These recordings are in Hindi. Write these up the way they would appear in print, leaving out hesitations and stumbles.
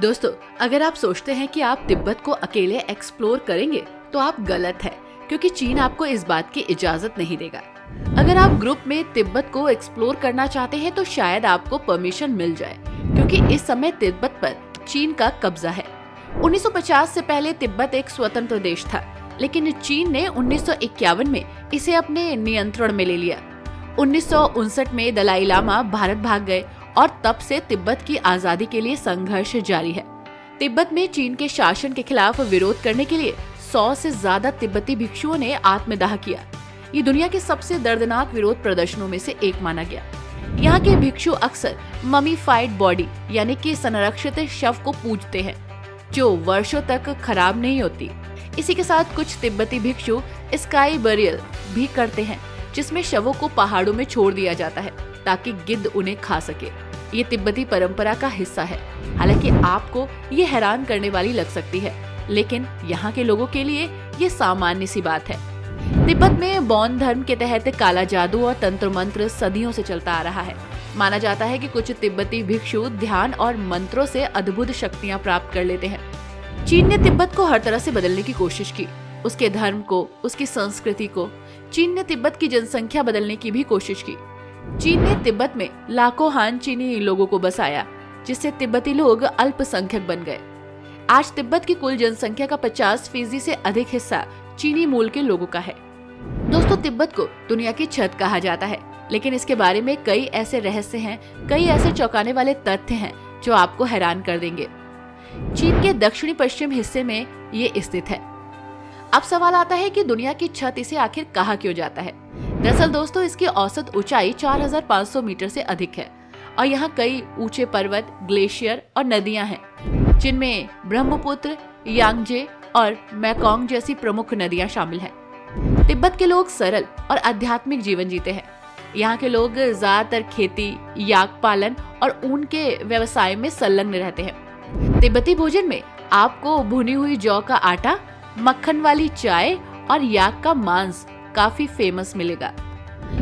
दोस्तों, अगर आप सोचते हैं कि आप तिब्बत को अकेले एक्सप्लोर करेंगे तो आप गलत हैं, क्योंकि चीन आपको इस बात की इजाजत नहीं देगा। अगर आप ग्रुप में तिब्बत को एक्सप्लोर करना चाहते हैं तो शायद आपको परमिशन मिल जाए, क्योंकि इस समय तिब्बत पर चीन का कब्जा है। 1950 से पहले तिब्बत एक स्वतंत्र देश था, लेकिन चीन ने 1951 में इसे अपने नियंत्रण में ले लिया। 1959 में दलाई लामा भारत भाग गए और तब से तिब्बत की आजादी के लिए संघर्ष जारी है। तिब्बत में चीन के शासन के खिलाफ विरोध करने के लिए 100 से ज्यादा तिब्बती भिक्षुओं ने आत्मदाह किया। ये दुनिया के सबसे दर्दनाक विरोध प्रदर्शनों में से एक माना गया। यहाँ के भिक्षु अक्सर ममीफाइड बॉडी यानी कि संरक्षित शव को पूजते हैं, जो वर्षों तक खराब नहीं होती। इसी के साथ कुछ तिब्बती भिक्षु स्काई बरियल भी करते हैं, जिसमें शवों को पहाड़ों में छोड़ दिया जाता है ताकि गिद्ध उन्हें खा सके। ये तिब्बती परंपरा का हिस्सा है। हालांकि आपको ये हैरान करने वाली लग सकती है, लेकिन यहाँ के लोगों के लिए ये सामान्य सी बात है। तिब्बत में बौद्ध धर्म के तहत काला जादू और तंत्र मंत्र सदियों से चलता आ रहा है। माना जाता है कि कुछ तिब्बती भिक्षु ध्यान और मंत्रों से अद्भुत शक्तियाँ प्राप्त कर लेते हैं। चीन ने तिब्बत को हर तरह से बदलने की कोशिश की, उसके धर्म को, उसकी संस्कृति को। चीन ने तिब्बत की जनसंख्या बदलने की भी कोशिश की। चीन ने तिब्बत में लाखों हान चीनी लोगों को बसाया, जिससे तिब्बती लोग अल्पसंख्यक बन गए। आज तिब्बत की कुल जनसंख्या का 50% से अधिक हिस्सा चीनी मूल के लोगों का है। दोस्तों, तिब्बत को दुनिया की छत कहा जाता है, लेकिन इसके बारे में कई ऐसे रहस्य हैं, कई ऐसे चौंकाने वाले तथ्य हैं जो आपको हैरान कर देंगे। चीन के दक्षिणी पश्चिम हिस्से में ये स्थित है। अब सवाल आता है कि दुनिया की छत इसे आखिर कहा क्यों जाता है। दरअसल दोस्तों, इसकी औसत ऊंचाई 4500 मीटर से अधिक है और यहाँ कई ऊंचे पर्वत, ग्लेशियर और नदियां हैं, जिनमें ब्रह्मपुत्र, यांगजे और मैकोंग जैसी प्रमुख नदियां शामिल हैं। तिब्बत के लोग सरल और आध्यात्मिक जीवन जीते हैं। यहाँ के लोग ज्यादातर खेती, याक पालन और ऊन के व्यवसाय में संलग्न रहते हैं। तिब्बती भोजन में आपको भुनी हुई जौ का आटा, मक्खन वाली चाय और याक का मांस काफी फेमस मिलेगा।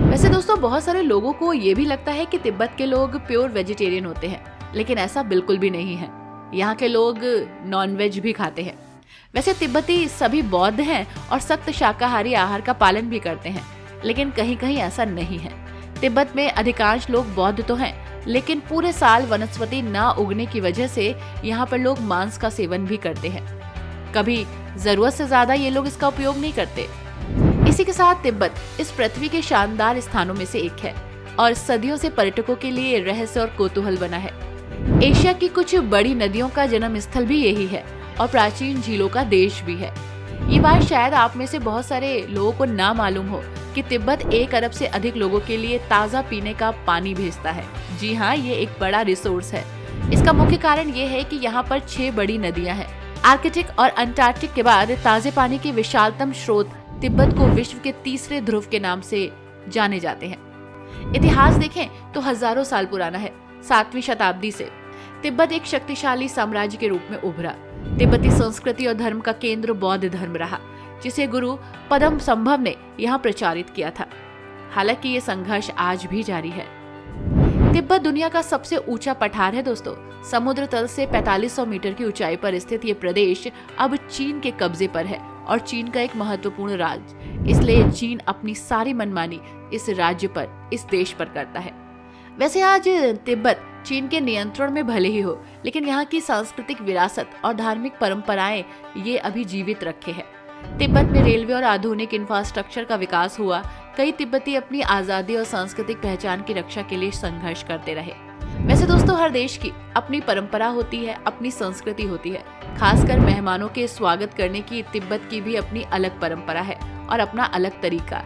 वैसे दोस्तों, बहुत सारे लोगों को ये भी लगता है कि तिब्बत के लोग प्योर वेजिटेरियन होते हैं, लेकिन ऐसा बिल्कुल भी नहीं है। यहाँ के लोग नॉनवेज भी खाते हैं। वैसे तिब्बती सभी बौद्ध हैं और सख्त शाकाहारी आहार का पालन भी करते हैं, लेकिन कहीं कहीं ऐसा नहीं है। तिब्बत में अधिकांश लोग बौद्ध तो हैं, लेकिन पूरे साल वनस्पति ना उगने की वजह से यहाँ पर लोग मांस का सेवन भी करते हैं। कभी जरूरत से ज्यादा ये लोग इसका उपयोग नहीं करते। इसी के साथ तिब्बत इस पृथ्वी के शानदार स्थानों में से एक है और सदियों से पर्यटकों के लिए रहस्य और कौतूहल बना है। एशिया की कुछ बड़ी नदियों का जन्म स्थल भी यही है और प्राचीन झीलों का देश भी है। ये बात शायद आप में से बहुत सारे लोगों को ना मालूम हो कि तिब्बत 1 अरब से अधिक लोगों के लिए ताज़ा पीने का पानी भेजता है। जी हाँ, ये एक बड़ा रिसोर्स है। इसका मुख्य कारण ये है कि यहाँ पर 6 बड़ी नदियाँ हैं। आर्कटिक और अंटार्कटिक के बाद ताजे पानी के विशालतम स्रोत तिब्बत को विश्व के तीसरे ध्रुव के नाम से जाने जाते हैं। इतिहास देखें तो हजारों साल पुराना है। 7वीं शताब्दी से तिब्बत एक शक्तिशाली साम्राज्य के रूप में उभरा। तिब्बती संस्कृति और धर्म का केंद्र बौद्ध धर्म रहा, जिसे गुरु पद्म संभव ने यहाँ प्रचारित किया था। हालांकि ये संघर्ष आज भी जारी है। तिब्बत दुनिया का सबसे ऊंचा पठार है दोस्तों। समुद्र तल से 4500 मीटर की ऊंचाई पर स्थित ये प्रदेश अब चीन के कब्जे पर है और चीन का एक महत्वपूर्ण राज्य। इसलिए चीन अपनी सारी मनमानी इस राज्य पर, इस देश पर करता है। वैसे आज तिब्बत चीन के नियंत्रण में भले ही हो, लेकिन यहाँ की सांस्कृतिक विरासत और धार्मिक परंपराएं ये अभी जीवित रखे हैं। तिब्बत में रेलवे और आधुनिक इंफ्रास्ट्रक्चर का विकास हुआ। कई तिब्बती अपनी आजादी और सांस्कृतिक पहचान की रक्षा के लिए संघर्ष करते रहे। वैसे दोस्तों, हर देश की अपनी परंपरा होती है, अपनी संस्कृति होती है। खासकर मेहमानों के स्वागत करने की तिब्बत की भी अपनी अलग परंपरा है और अपना अलग तरीका।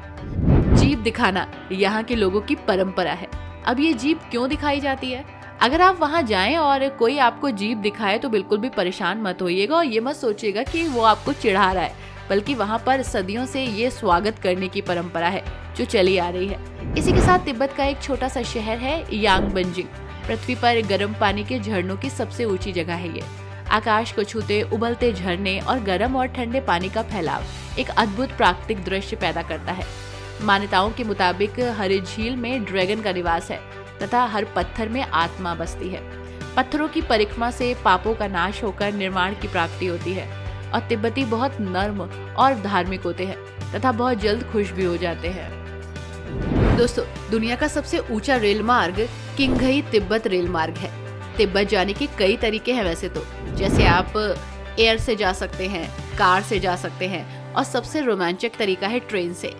जीभ दिखाना यहाँ के लोगों की परंपरा है। अब ये जीभ क्यों दिखाई जाती है? अगर आप वहाँ जाएं और कोई आपको जीभ दिखाए तो बिल्कुल भी परेशान मत होइएगा और ये मत सोचिएगा कि वो आपको चिढ़ा रहा है, बल्कि वहाँ पर सदियों से ये स्वागत करने की परंपरा है जो चली आ रही है। इसी के साथ तिब्बत का एक छोटा सा शहर है यांगबंजिंग। पृथ्वी पर गर्म पानी के झरनों की सबसे ऊंची जगह है ये। आकाश को छूते उबलते झरने और गर्म और ठंडे पानी का फैलाव एक अद्भुत प्राकृतिक दृश्य पैदा करता है। मान्यताओं के मुताबिक हर झील में ड्रैगन का निवास है तथा हर पत्थर में आत्मा बसती है। पत्थरों की परिक्रमा से पापों का नाश होकर निर्माण की प्राप्ति होती है और तिब्बती बहुत नर्म और धार्मिक होते हैं तथा बहुत जल्द खुश भी हो जाते हैं। दोस्तों, दुनिया का सबसे ऊंचा रेल मार्ग किंगघई तिब्बत रेल मार्ग है। तिब्बत जाने के कई तरीके हैं वैसे तो, जैसे आप एयर से जा सकते हैं, कार से जा सकते हैं और सबसे रोमांचक तरीका है ट्रेन से।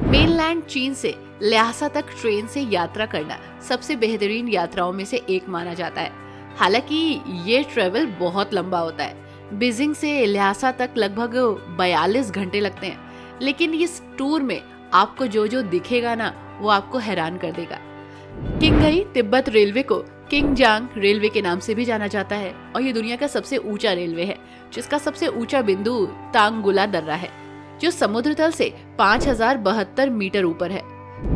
मेनलैंड चीन से ल्हासा तक ट्रेन से यात्रा करना सबसे बेहतरीन यात्राओं में से एक माना जाता है। हालांकि ये ट्रेवल बहुत लंबा होता है। बीजिंग से ल्हासा तक लगभग 42 घंटे लगते हैं, लेकिन इस टूर में आपको जो जो दिखेगा ना वो आपको हैरान कर देगा। किंगघई तिब्बत रेलवे को किंगजांग रेलवे के नाम से भी जाना जाता है और ये दुनिया का सबसे ऊंचा रेलवे है, जिसका सबसे ऊंचा बिंदु तांगुला दर्रा है, जो समुद्र तल से 5072 मीटर ऊपर है।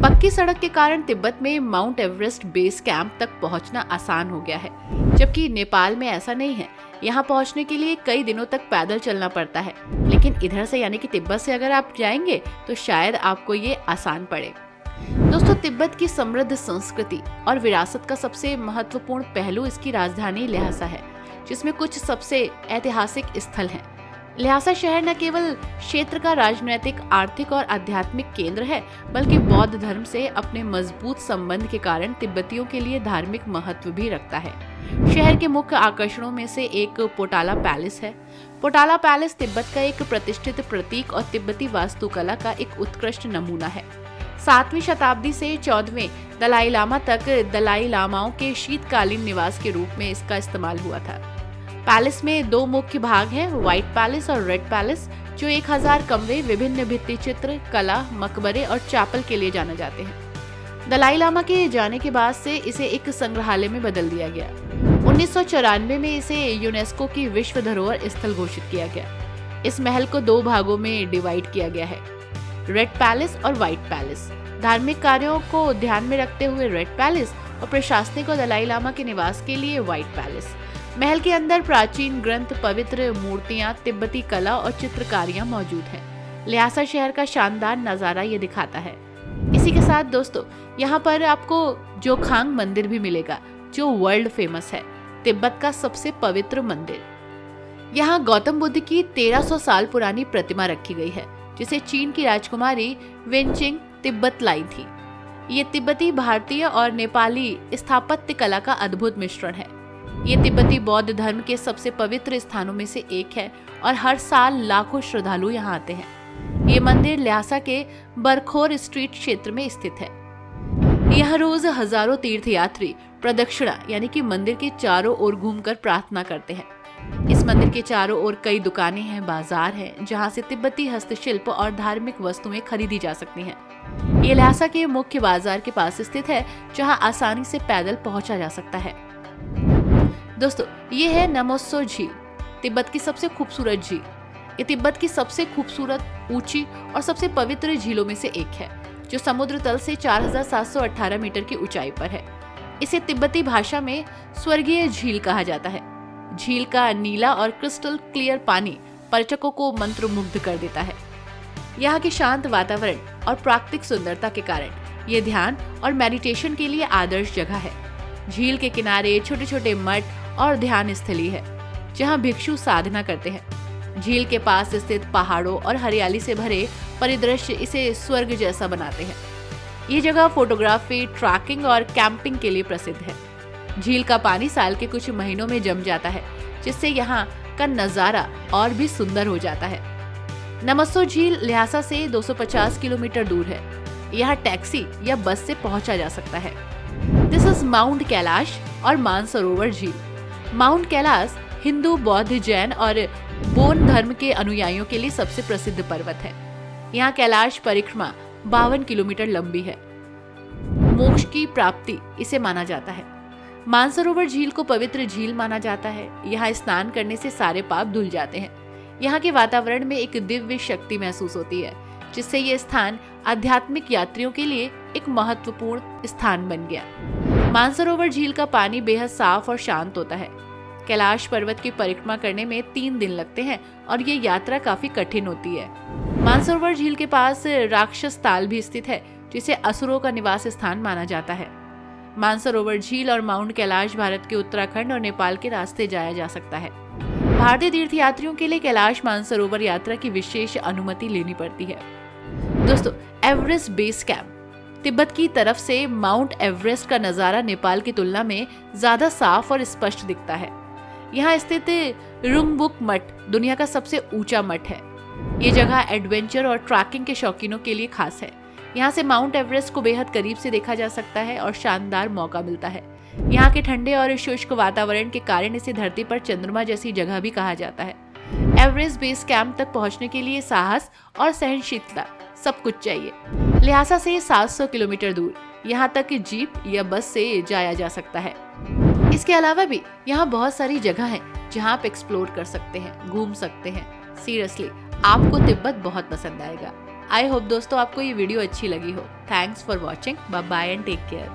पक्की सड़क के कारण तिब्बत में माउंट एवरेस्ट बेस कैंप तक पहुंचना आसान हो गया है, जबकि नेपाल में ऐसा नहीं है। यहाँ पहुंचने के लिए कई दिनों तक पैदल चलना पड़ता है, लेकिन इधर से यानी कि तिब्बत से अगर आप जाएंगे तो शायद आपको ये आसान पड़े। दोस्तों, तिब्बत की समृद्ध संस्कृति और विरासत का सबसे महत्वपूर्ण पहलू इसकी राजधानी ल्हासा है, जिसमें कुछ सबसे ऐतिहासिक स्थल हैं। ल्हासा शहर न केवल क्षेत्र का राजनीतिक, आर्थिक और आध्यात्मिक केंद्र है, बल्कि बौद्ध धर्म से अपने मजबूत संबंध के कारण तिब्बतियों के लिए धार्मिक महत्व भी रखता है। शहर के मुख्य आकर्षणों में से एक पोटाला पैलेस है। पोटाला पैलेस तिब्बत का एक प्रतिष्ठित प्रतीक और तिब्बती वास्तुकला का एक उत्कृष्ट नमूना है। 7वीं शताब्दी से 14वें दलाई लामा तक दलाई लामाओं के शीतकालीन निवास के रूप में इसका इस्तेमाल हुआ था। पैलेस में 2 मुख्य भाग हैं, व्हाइट पैलेस और रेड पैलेस, जो 1000 कमरे, विभिन्न भित्ति चित्र, कला, मकबरे और चैपल के लिए जाने जाते हैं। दलाई लामा के जाने के बाद से इसे एक संग्रहालय में बदल दिया गया। 1994 में इसे यूनेस्को की विश्व धरोहर स्थल घोषित किया गया। इस महल को 2 भागों में डिवाइड किया गया है, रेड पैलेस और व्हाइट पैलेस। धार्मिक कार्यों को ध्यान में रखते हुए रेड पैलेस और प्रशासनिक और दलाई लामा के निवास के लिए व्हाइट पैलेस। महल के अंदर प्राचीन ग्रंथ, पवित्र मूर्तियां, तिब्बती कला और चित्रकारियां मौजूद हैं। ल्हासा शहर का शानदार नजारा ये दिखाता है। इसी के साथ दोस्तों, यहाँ पर आपको जोखांग मंदिर भी मिलेगा, जो वर्ल्ड फेमस है, तिब्बत का सबसे पवित्र मंदिर। यहाँ गौतम बुद्ध की 1300 साल पुरानी प्रतिमा रखी गई है, जिसे चीन की राजकुमारी वेनचिंग तिब्बत लाई थी। ये तिब्बती, भारतीय और नेपाली स्थापत्य कला का अद्भुत मिश्रण है। ये तिब्बती बौद्ध धर्म के सबसे पवित्र स्थानों में से एक है और हर साल लाखों श्रद्धालु यहाँ आते हैं। ये मंदिर ल्हासा के बरखोर स्ट्रीट क्षेत्र में स्थित है। यहाँ रोज हजारों तीर्थयात्री प्रदक्षिणा यानी कि मंदिर के चारों ओर घूमकर प्रार्थना करते हैं। इस मंदिर के चारों ओर कई दुकानें हैं, बाजार हैं, जहाँ से तिब्बती हस्तशिल्प और धार्मिक वस्तुएं खरीदी जा सकती हैं। ये ल्हासा के मुख्य बाजार के पास स्थित है, जहाँ आसानी से पैदल पहुंचा जा सकता है। दोस्तों, ये है नमोत्सो झील, तिब्बत की सबसे खूबसूरत झील। ये तिब्बत की सबसे खूबसूरत, ऊंची और सबसे पवित्र झीलों में से एक है, जो समुद्र तल से 4718 मीटर की ऊंचाई पर है। इसे तिब्बती भाषा में स्वर्गीय झील कहा जाता है। झील का नीला और क्रिस्टल क्लियर पानी पर्यटकों को मंत्रमुग्ध कर देता है। यहाँ के शांत वातावरण और प्राकृतिक सुंदरता के कारण ये ध्यान और मेडिटेशन के लिए आदर्श जगह है। झील के किनारे छोटे छोटे मठ और ध्यान स्थली है, जहाँ भिक्षु साधना करते हैं। झील के पास स्थित पहाड़ों और हरियाली से भरे परिदृश्य इसे स्वर्ग जैसा बनाते हैं। ये जगह फोटोग्राफी, ट्रैकिंग और कैंपिंग के लिए प्रसिद्ध है। झील का पानी साल के कुछ महीनों में जम जाता है, जिससे यहाँ का नजारा और भी सुंदर हो जाता है। नमोत्सो झील ल्हासा से 250 किलोमीटर दूर है। यहाँ टैक्सी या बस से पहुंचा जा सकता है। दिस इज माउंट कैलाश और मानसरोवर झील। माउंट कैलाश हिंदू, बौद्ध, जैन और बोन धर्म के अनुयायियों के लिए सबसे प्रसिद्ध पर्वत है। यहाँ कैलाश परिक्रमा 52 किलोमीटर लंबी है। मोक्ष की प्राप्ति इसे माना जाता है। मानसरोवर झील को पवित्र झील माना जाता है। यहाँ स्नान करने से सारे पाप धुल जाते हैं। यहाँ के वातावरण में एक दिव्य शक्ति महसूस होती है, जिससे ये स्थान आध्यात्मिक यात्रियों के लिए एक महत्वपूर्ण स्थान बन गया। मानसरोवर झील का पानी बेहद साफ और शांत होता है। कैलाश पर्वत की परिक्रमा करने में 3 दिन लगते हैं और ये यात्रा काफी कठिन होती है। मानसरोवर झील के पास राक्षस ताल भी स्थित है, जिसे असुरों का निवास स्थान माना जाता है। मानसरोवर झील और माउंट कैलाश भारत के उत्तराखंड और नेपाल के रास्ते जाया जा सकता है। भारतीय तीर्थयात्रियों के लिए कैलाश मानसरोवर यात्रा की विशेष अनुमति लेनी पड़ती है। दोस्तों, एवरेस्ट बेस कैंप। तिब्बत की तरफ से माउंट एवरेस्ट का नजारा नेपाल की तुलना में ज्यादा साफ और स्पष्ट दिखता है। यहाँ स्थित रुंगबुक मठ दुनिया का सबसे ऊंचा मठ है। ये जगह एडवेंचर और ट्रैकिंग के शौकीनों के लिए खास है। यहाँ से माउंट एवरेस्ट को बेहद करीब से देखा जा सकता है और शानदार मौका मिलता है। यहाँ के ठंडे और शुष्क वातावरण के कारण इसे धरती पर चंद्रमा जैसी जगह भी कहा जाता है। एवरेस्ट बेस कैंप तक पहुँचने के लिए साहस और सहनशीलता सब कुछ चाहिए। ल्हासा से 700 किलोमीटर दूर यहाँ तक जीप या बस से जाया जा सकता है। इसके अलावा भी यहाँ बहुत सारी जगह है जहाँ आप एक्सप्लोर कर सकते हैं, घूम सकते हैं। सीरियसली आपको तिब्बत बहुत पसंद आएगा। आई होप दोस्तों आपको ये वीडियो अच्छी लगी हो। Thanks for watching. Bye bye and take care.